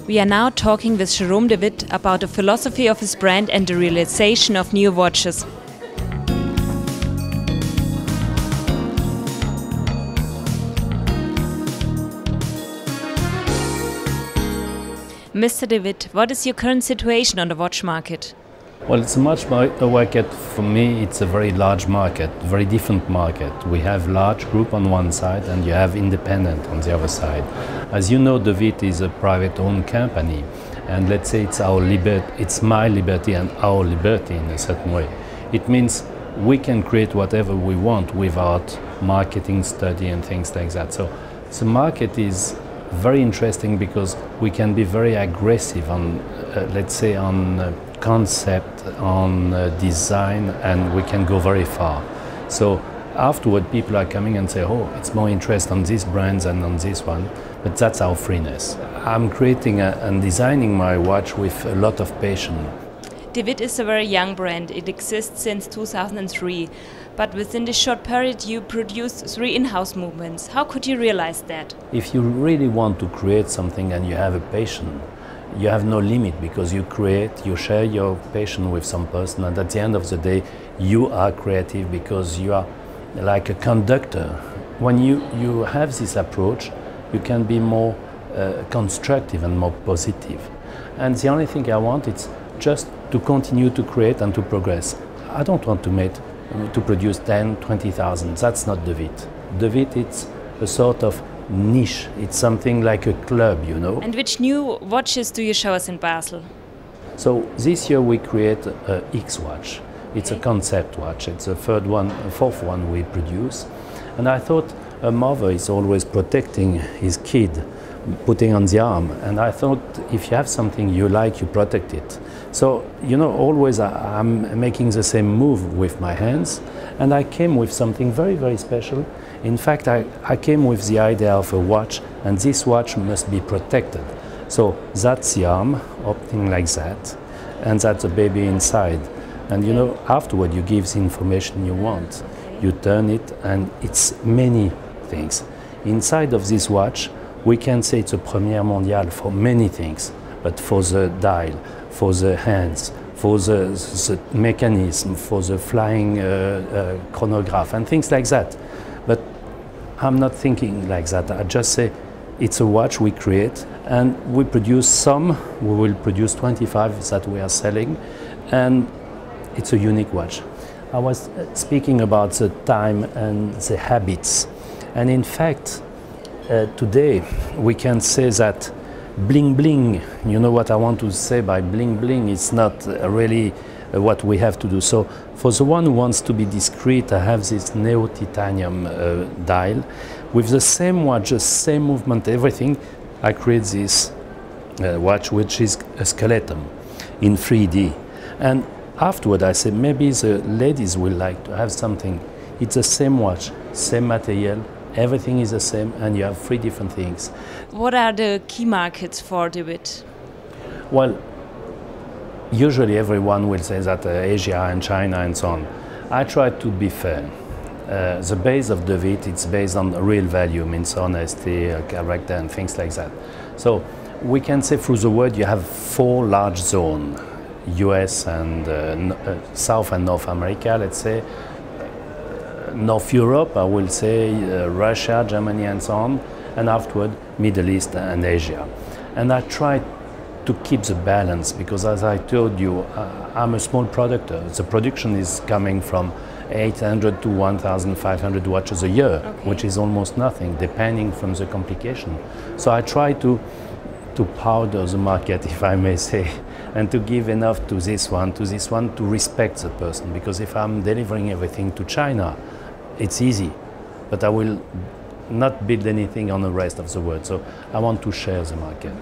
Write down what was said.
We are now talking with Jerome DeWitt about the philosophy of his brand and the realization of new watches. Mr. DeWitt, what is your current situation on the watch market? Well, it's a market, for me, it's a very large market, very different market. We have large group on one side and you have independent on the other side. As you know, DeWitt is a private-owned company, and let's say it's my liberty and our liberty in a certain way. It means we can create whatever we want without marketing study and things like that. So the market is very interesting because we can be very aggressive on, let's say, on concept, on design, and we can go very far. So afterward, people are coming and say, oh, it's more interest on these brands than on this one, but that's our freeness. I'm creating and designing my watch with a lot of passion. DeWitt is a very young brand. It exists since 2003, but within this short period you produced 3 in-house movements. How could you realize that? If you really want to create something and you have a passion, you have no limit, because you create, you share your passion with some person, and at the end of the day you are creative because you are like a conductor. When you have this approach, you can be more constructive and more positive. And the only thing I want is just to continue to create and to progress. I don't want to produce 10, 20,000. That's not DeWitt. DeWitt, it's a sort of niche. It's something like a club, you know. And which new watches do you show us in Basel? So this year we create a X watch. It's a concept watch. It's the fourth one we produce. And I thought a mother is always protecting his kid, putting on the arm. And I thought if you have something you like, you protect it. So, you know, always I'm making the same move with my hands. And I came with something very, very special. In fact, I came with the idea of a watch, and this watch must be protected. So that's the arm, opening like that, and that's the baby inside. And you know, afterward you give the information you want. You turn it, and it's many things. Inside of this watch, we can say it's a première mondiale for many things, but for the dial, for the hands, for the mechanism, for the flying chronograph and things like that. But I'm not thinking like that. I just say it's a watch we create, and we produce some. We will produce 25 that we are selling, and it's a unique watch. I was speaking about the time and the habits, and in fact today we can say that bling bling, you know what I want to say by bling bling, it's not really what we have to do. So for the one who wants to be discreet, I have this neo titanium dial with the same watch, the same movement, everything. I create this watch which is a skeleton in 3D, and afterward I said maybe the ladies will like to have something. It's the same watch, same material, everything is the same, and you have 3 different things. What are the key markets for DeWitt? Well, usually everyone will say that Asia and China and so on. I try to be fair. The base of DeWitt, it's based on real value, means honesty, character and things like that. So we can say through the world you have 4 large zones, US and South and North America, let's say. North Europe, I will say Russia, Germany and so on, and afterward Middle East and Asia. And I try to keep the balance because, as I told you, I'm a small producer. The production is coming from 800 to 1,500 watches a year, which is almost nothing, depending from the complication. So I try to powder the market, if I may say, and to give enough to this one, to respect the person. Because if I'm delivering everything to China, it's easy, but I will not build anything on the rest of the world. So I want to share the market.